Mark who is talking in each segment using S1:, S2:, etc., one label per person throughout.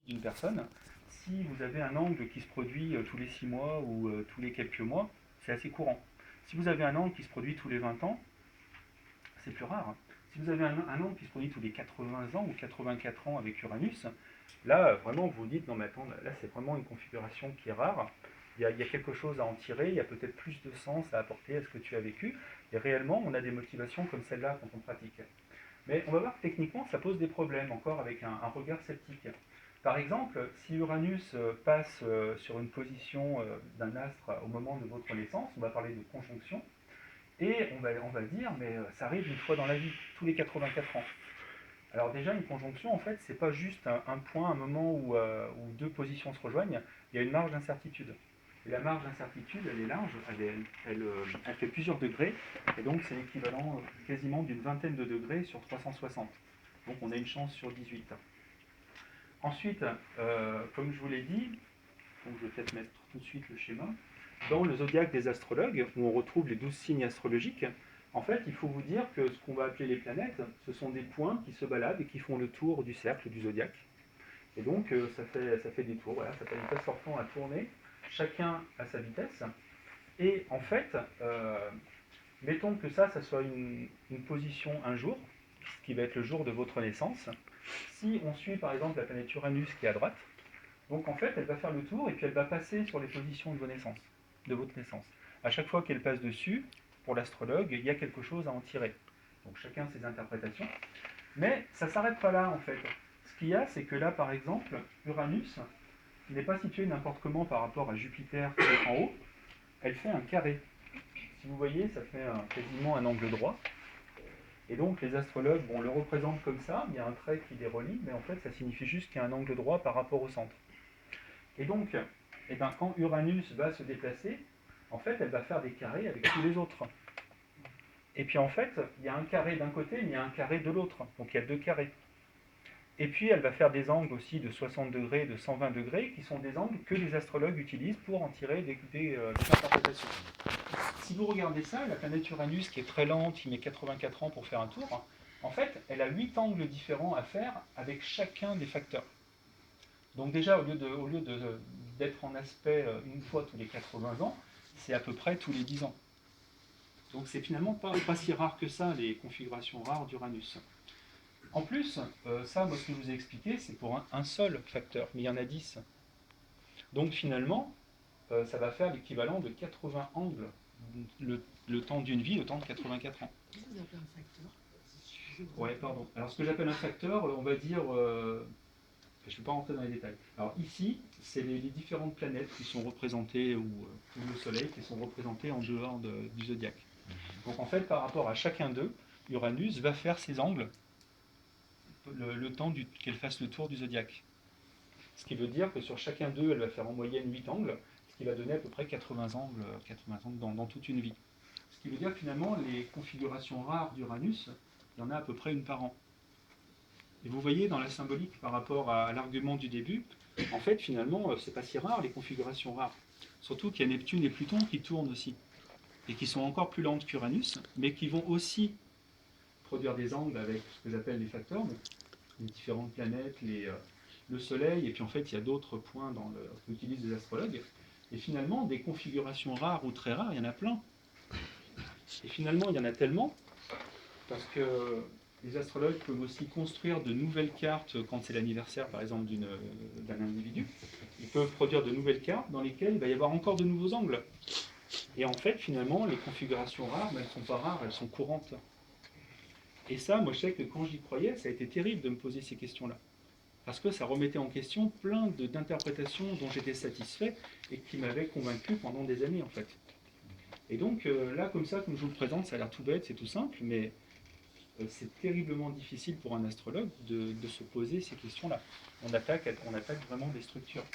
S1: d'une personne, si vous avez un angle qui se produit tous les 6 mois ou tous les quelques mois, c'est assez courant. Si vous avez un angle qui se produit tous les 20 ans, c'est plus rare. Si vous avez un angle qui se produit tous les 80 ans ou 84 ans avec Uranus, là, vraiment, vous vous dites, non mais attends, là c'est vraiment une configuration qui est rare. Il y a quelque chose à en tirer, il y a peut-être plus de sens à apporter à ce que tu as vécu. Et réellement, on a des motivations comme celle-là quand on pratique. Mais on va voir que techniquement, ça pose des problèmes encore avec un regard sceptique. Par exemple, si Uranus passe sur une position d'un astre au moment de votre naissance, on va parler de conjonction, et on va dire, mais ça arrive une fois dans la vie, tous les 84 ans. Alors déjà, une conjonction, en fait, c'est pas juste un point, un moment où deux positions se rejoignent, il y a une marge d'incertitude. Et la marge d'incertitude, elle est large, elle fait plusieurs degrés, et donc c'est l'équivalent quasiment d'une vingtaine de degrés sur 360. Donc on a une chance sur 18. Ensuite, comme je vous l'ai dit, donc je vais peut-être mettre tout de suite le schéma, dans le zodiaque des astrologues, où on retrouve les 12 signes astrologiques, en fait, il faut vous dire que ce qu'on va appeler les planètes, ce sont des points qui se baladent et qui font le tour du cercle du zodiaque. Et donc, ça fait des tours, voilà, ça fait une passe sortant à tourner, chacun à sa vitesse. Et en fait, mettons que ça soit une position un jour, ce qui va être le jour de votre naissance. Si on suit par exemple la planète Uranus qui est à droite, donc en fait, elle va faire le tour et puis elle va passer sur les positions de votre naissance. À chaque fois qu'elle passe dessus, pour l'astrologue, il y a quelque chose à en tirer. Donc chacun ses interprétations. Mais ça ne s'arrête pas là en fait. Ce qu'il y a, c'est que là par exemple, Uranus n'est pas situé n'importe comment par rapport à Jupiter qui est en haut. Elle fait un carré. Si vous voyez, ça fait quasiment un angle droit. Et donc les astrologues, bon, le représentent comme ça, il y a un trait qui les relie, mais en fait ça signifie juste qu'il y a un angle droit par rapport au centre. Et donc, eh ben, quand Uranus va se déplacer, en fait, elle va faire des carrés avec tous les autres. Et puis en fait, il y a un carré d'un côté, mais il y a un carré de l'autre. Donc il y a deux carrés. Et puis elle va faire des angles aussi de 60 degrés, de 120 degrés, qui sont des angles que les astrologues utilisent pour en tirer des interprétations. Si vous regardez ça, la planète Uranus, qui est très lente, qui met 84 ans pour faire un tour, en fait, elle a 8 angles différents à faire avec chacun des facteurs. Donc déjà, d'être en aspect une fois tous les 80 ans, c'est à peu près tous les 10 ans. Donc c'est finalement pas si rare que ça, les configurations rares d'Uranus. En plus, ça, moi, ce que je vous ai expliqué, c'est pour un seul facteur, mais il y en a 10. Donc finalement, ça va faire l'équivalent de 80 angles, le temps d'une vie, le temps de 84 ans.
S2: Qu'est-ce que vous appelez un facteur?
S1: Ouais, pardon. Alors ce que j'appelle un facteur, on va dire, je ne vais pas rentrer dans les détails. Alors ici, c'est les différentes planètes qui sont représentées, ou le Soleil, qui sont représentées en dehors du zodiaque. Donc en fait, par rapport à chacun d'eux, Uranus va faire ses angles le temps qu'elle fasse le tour du zodiaque. Ce qui veut dire que sur chacun d'eux, elle va faire en moyenne 8 angles, ce qui va donner à peu près 80 angles, dans toute une vie. Ce qui veut dire que finalement, les configurations rares d'Uranus, il y en a à peu près une par an. Et vous voyez dans la symbolique par rapport à l'argument du début, en fait finalement c'est pas si rare les configurations rares. Surtout qu'il y a Neptune et Pluton qui tournent aussi, et qui sont encore plus lentes qu'Uranus, mais qui vont aussi produire des angles avec ce que j'appelle les facteurs, donc les différentes planètes, le Soleil, et puis en fait il y a d'autres points qu'utilisent les astrologues. Et finalement, des configurations rares ou très rares, il y en a plein. Et finalement, il y en a tellement, parce que les astrologues peuvent aussi construire de nouvelles cartes quand c'est l'anniversaire, par exemple, d'un individu. Ils peuvent produire de nouvelles cartes dans lesquelles il va y avoir encore de nouveaux angles. Et en fait, finalement, les configurations rares, elles ne sont pas rares, elles sont courantes. Et ça, moi, je sais que quand j'y croyais, ça a été terrible de me poser ces questions-là. Parce que ça remettait en question plein d'interprétations dont j'étais satisfait et qui m'avaient convaincu pendant des années, en fait. Et donc, là, comme ça, comme je vous le présente, ça a l'air tout bête, c'est tout simple, mais c'est terriblement difficile pour un astrologue de se poser ces questions-là. On attaque vraiment des structures.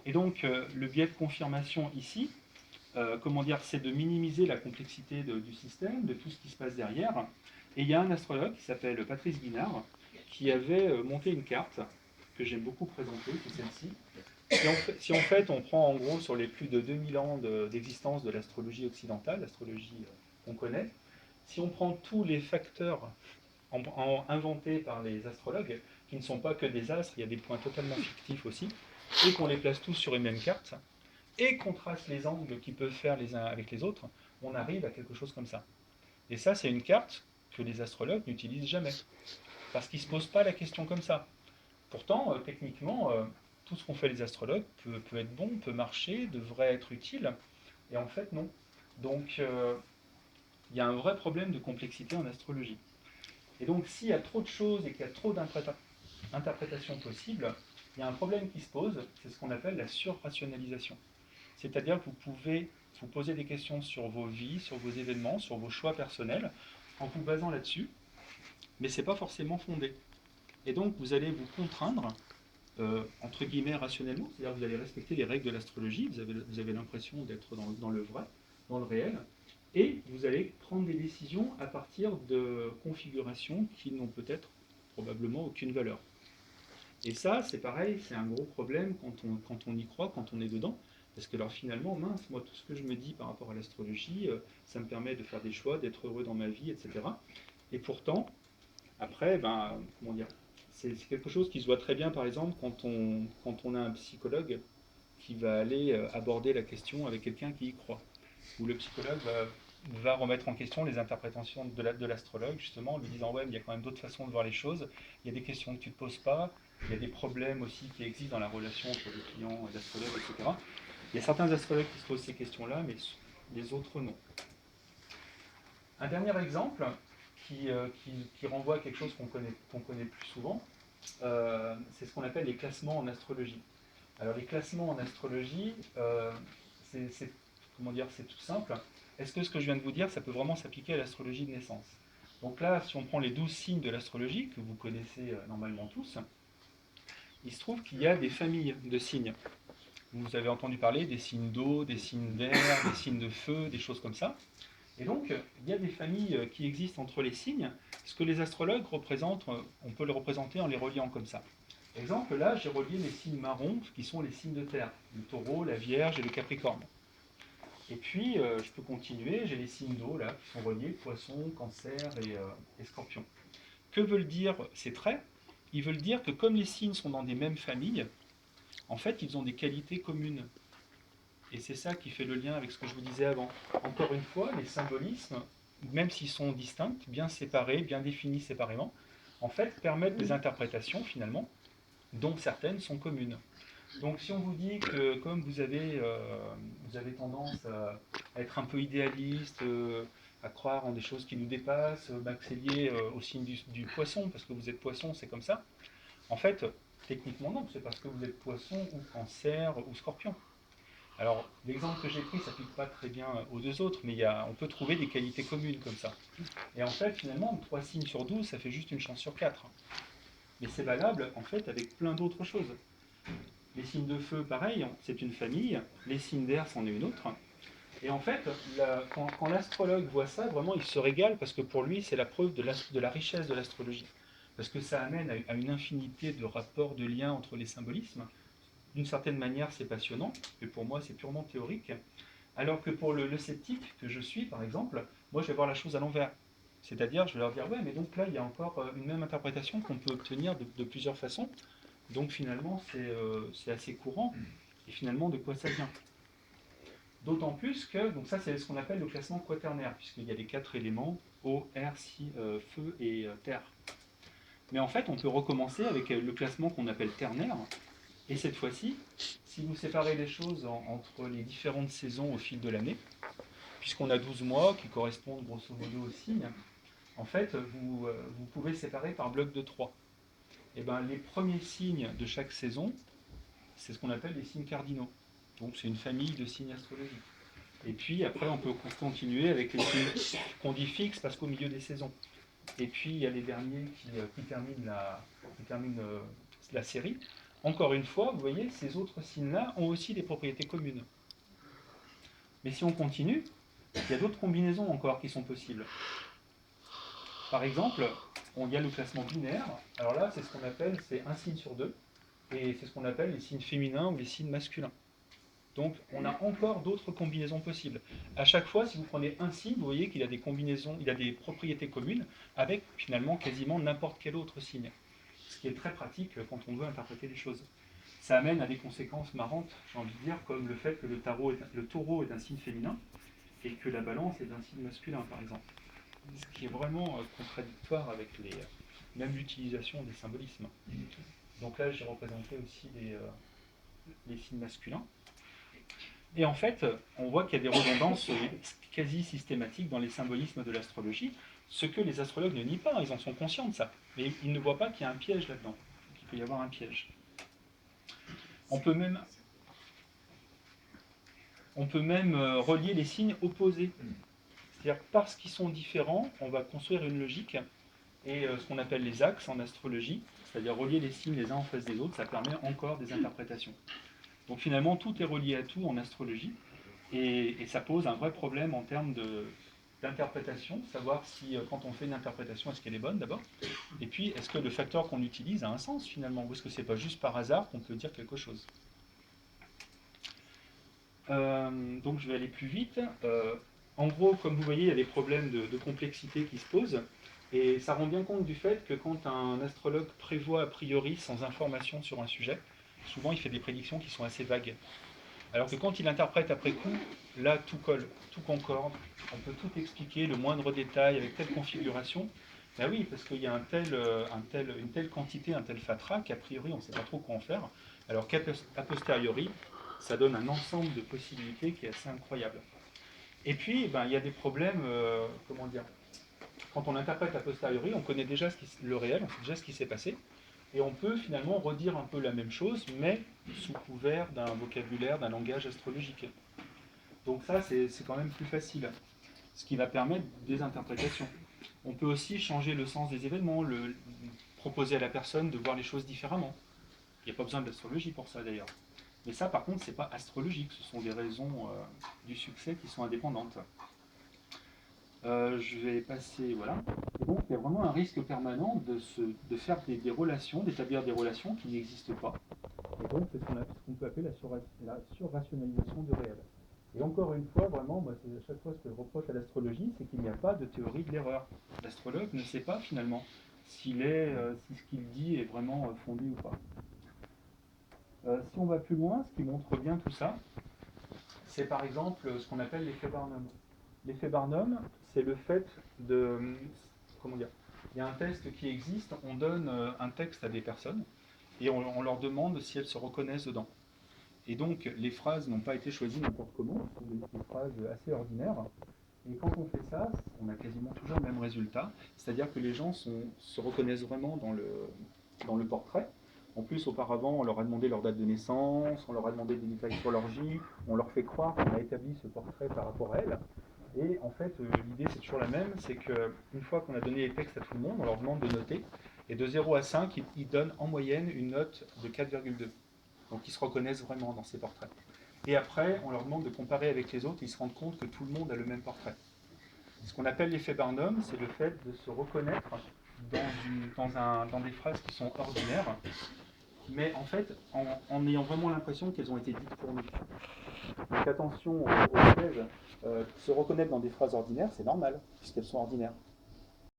S1: Et donc, le biais de confirmation ici, c'est de minimiser la complexité du système, de tout ce qui se passe derrière. Et il y a un astrologue qui s'appelle Patrice Guinard, qui avait monté une carte que j'aime beaucoup présenter, c'est celle-ci. Si en fait on prend en gros sur les plus de 2000 ans d'existence de l'astrologie occidentale, l'astrologie qu'on connaît, si on prend tous les facteurs inventés par les astrologues, qui ne sont pas que des astres, il y a des points totalement fictifs aussi, et qu'on les place tous sur une même carte, et qu'on trace les angles qu'ils peuvent faire les uns avec les autres, on arrive à quelque chose comme ça. Et ça, c'est une carte que les astrologues n'utilisent jamais, parce qu'ils ne se posent pas la question comme ça. Pourtant, techniquement, tout ce qu'ont fait les astrologues peut être bon, peut marcher, devrait être utile, et en fait, non. Donc, il y a un vrai problème de complexité en astrologie. Et donc, s'il y a trop de choses et qu'il y a trop d'interprétations possibles, il y a un problème qui se pose, c'est ce qu'on appelle la surrationalisation. C'est-à-dire que vous pouvez vous poser des questions sur vos vies, sur vos événements, sur vos choix personnels, en vous basant là-dessus, mais ce n'est pas forcément fondé. Et donc, vous allez vous contraindre, entre guillemets, rationnellement, c'est-à-dire que vous allez respecter les règles de l'astrologie, vous avez l'impression d'être dans le vrai, dans le réel, et vous allez prendre des décisions à partir de configurations qui n'ont peut-être probablement aucune valeur. Et ça, c'est pareil, c'est un gros problème quand on y croit, quand on est dedans, parce que alors finalement, mince, moi tout ce que je me dis par rapport à l'astrologie, ça me permet de faire des choix, d'être heureux dans ma vie, etc. Et pourtant, après, ben, comment dire, c'est quelque chose qui se voit très bien, par exemple, quand on a un psychologue qui va aller aborder la question avec quelqu'un qui y croit, où le psychologue va remettre en question les interprétations de l'astrologue, justement, en lui disant, ouais, mais il y a quand même d'autres façons de voir les choses, il y a des questions que tu ne te poses pas, il y a des problèmes aussi qui existent dans la relation entre le client et l'astrologue, etc. Il y a certains astrologues qui se posent ces questions-là, mais les autres non. Un dernier exemple qui renvoie à quelque chose qu'on connaît plus souvent, c'est ce qu'on appelle les classements en astrologie. Alors les classements en astrologie, comment dire, c'est tout simple. Est-ce que ce que je viens de vous dire, ça peut vraiment s'appliquer à l'astrologie de naissance? Donc là, si on prend les 12 signes de l'astrologie, que vous connaissez normalement tous, il se trouve qu'il y a des familles de signes. Vous avez entendu parler des signes d'eau, des signes d'air, des signes de feu, des choses comme ça. Et donc, il y a des familles qui existent entre les signes. Ce que les astrologues représentent, on peut le représenter en les reliant comme ça. Par exemple, là, j'ai relié les signes marrons, qui sont les signes de terre, le taureau, la vierge et le capricorne. Et puis, je peux continuer, j'ai les signes d'eau, là, qui sont reliés, poisson, cancer et scorpion. Que veulent dire ces traits? Ils veulent dire que comme les signes sont dans des mêmes familles, en fait, ils ont des qualités communes. Et c'est ça qui fait le lien avec ce que je vous disais avant. Encore une fois, les symbolismes, même s'ils sont distincts, bien séparés, bien définis séparément, en fait, permettent des interprétations, finalement, dont certaines sont communes. Donc si on vous dit que comme vous avez tendance à être un peu idéaliste, à croire en des choses qui nous dépassent, que c'est lié au signe du poisson, parce que vous êtes poisson, c'est comme ça, en fait, techniquement non, c'est parce que vous êtes poisson ou cancer ou scorpion. Alors, l'exemple que j'ai pris ne s'applique pas très bien aux deux autres, mais on peut trouver des qualités communes comme ça. Et en fait, finalement, 3 signes sur 12, ça fait juste une chance sur 4. Mais c'est valable, en fait, avec plein d'autres choses. Les signes de feu, pareil, c'est une famille. Les signes d'air, c'en est une autre. Et en fait, quand l'astrologue voit ça, vraiment, il se régale parce que pour lui, c'est la preuve de la richesse de l'astrologie. Parce que ça amène à une infinité de rapports, de liens entre les symbolismes. D'une certaine manière, c'est passionnant, mais pour moi, c'est purement théorique. Alors que pour le sceptique que je suis, par exemple, moi, je vais voir la chose à l'envers. C'est-à-dire, je vais leur dire, ouais, mais donc là, il y a encore une même interprétation qu'on peut obtenir de plusieurs façons. Donc finalement, c'est assez courant. Et finalement, de quoi ça vient? D'autant plus que, donc ça, c'est ce qu'on appelle le classement quaternaire, puisqu'il y a les 4 éléments, eau, air, feu et terre. Mais en fait, on peut recommencer avec le classement qu'on appelle ternaire. Et cette fois-ci, si vous séparez les choses entre les différentes saisons au fil de l'année, puisqu'on a 12 mois qui correspondent grosso modo aux signes, en fait, vous pouvez séparer par bloc de 3. Et bien, les premiers signes de chaque saison, c'est ce qu'on appelle les signes cardinaux. Donc, c'est une famille de signes astrologiques. Et puis, après, on peut continuer avec les signes qu'on dit fixes parce qu'au milieu des saisons. Et puis, il y a les derniers qui terminent la série. Encore une fois, vous voyez, ces autres signes-là ont aussi des propriétés communes. Mais si on continue, il y a d'autres combinaisons encore qui sont possibles. Par exemple, il y a le classement binaire. Alors là, c'est ce qu'on appelle, c'est un signe sur 2. Et c'est ce qu'on appelle les signes féminins ou les signes masculins. Donc, on a encore d'autres combinaisons possibles. À chaque fois, si vous prenez un signe, vous voyez qu'il a des combinaisons, il a des propriétés communes avec finalement quasiment n'importe quel autre signe. Ce qui est très pratique quand on veut interpréter les choses. Ça amène à des conséquences marrantes, j'ai envie de dire, comme le fait que le taureau est un signe féminin et que la balance est un signe masculin, par exemple. Ce qui est vraiment contradictoire avec même l'utilisation des symbolismes. Donc là, j'ai représenté aussi les signes masculins. Et en fait, on voit qu'il y a des redondances quasi systématiques dans les symbolismes de l'astrologie, ce que les astrologues ne nient pas, ils en sont conscients de ça. Mais ils ne voient pas qu'il y a un piège là-dedans, qu'il peut y avoir un piège. On peut même relier les signes opposés. C'est-à-dire que parce qu'ils sont différents, on va construire une logique, et ce qu'on appelle les axes en astrologie, c'est-à-dire relier les signes les uns en face des autres, ça permet encore des interprétations. Donc finalement, tout est relié à tout en astrologie, et ça pose un vrai problème en termes d'interprétation, savoir si quand on fait une interprétation, est-ce qu'elle est bonne d'abord, et puis est-ce que le facteur qu'on utilise a un sens finalement, ou est-ce que c'est pas juste par hasard qu'on peut dire quelque chose. Donc je vais aller plus vite. En gros, comme vous voyez, il y a des problèmes de complexité qui se posent, et ça rend bien compte du fait que quand un astrologue prévoit a priori sans information sur un sujet, souvent il fait des prédictions qui sont assez vagues. Alors que quand il interprète après coup, là tout colle, tout concorde, on peut tout expliquer, le moindre détail, avec telle configuration. Ben oui, parce qu'il y a une telle quantité, un tel fatras, qu'a priori on ne sait pas trop quoi en faire, alors qu'a posteriori, ça donne un ensemble de possibilités qui est assez incroyable. Et puis, ben, il y a des problèmes, comment dire, quand on interprète a posteriori, on connaît déjà le réel, on sait déjà ce qui s'est passé, et on peut finalement redire un peu la même chose, mais sous couvert d'un vocabulaire, d'un langage astrologique. Donc ça, c'est quand même plus facile, ce qui va permettre des interprétations. On peut aussi changer le sens des événements, proposer à la personne de voir les choses différemment. Il n'y a pas besoin d'astrologie pour ça d'ailleurs. Mais ça, par contre, c'est pas astrologique, ce sont des raisons du succès qui sont indépendantes. Je vais passer, voilà. Et donc, il y a vraiment un risque permanent de faire des relations, d'établir des relations qui n'existent pas. Et donc, c'est ce qu'on peut appeler la surrationalisation du réel. Et encore une fois, vraiment, moi, c'est à chaque fois ce que je reproche à l'astrologie, c'est qu'il n'y a pas de théorie de l'erreur. L'astrologue ne sait pas finalement si ce qu'il dit est vraiment fondé ou pas. Si on va plus loin, ce qui montre bien tout ça, c'est par exemple ce qu'on appelle l'effet Barnum. L'effet Barnum, c'est le fait de... Comment dire? Il y a un test qui existe, on donne un texte à des personnes et on leur demande si elles se reconnaissent dedans. Et donc, les phrases n'ont pas été choisies n'importe comment, ce sont des phrases assez ordinaires. Et quand on fait ça, on a quasiment toujours le même résultat, c'est-à-dire que les gens se reconnaissent vraiment dans le portrait. En plus, auparavant, on leur a demandé leur date de naissance, on leur a demandé des détails sur leur vie, on leur fait croire qu'on a établi ce portrait par rapport à elles. Et en fait, l'idée c'est toujours la même, c'est qu'une fois qu'on a donné les textes à tout le monde, on leur demande de noter, et de 0 à 5, ils donnent en moyenne une note de 4,2. Donc ils se reconnaissent vraiment dans ces portraits. Et après, on leur demande de comparer avec les autres, et ils se rendent compte que tout le monde a le même portrait. Ce qu'on appelle l'effet Barnum, c'est le fait de se reconnaître dans des phrases qui sont ordinaires, mais en fait, en ayant vraiment l'impression qu'elles ont été dites pour nous. Donc attention au piège, se reconnaître dans des phrases ordinaires, c'est normal, puisqu'elles sont ordinaires.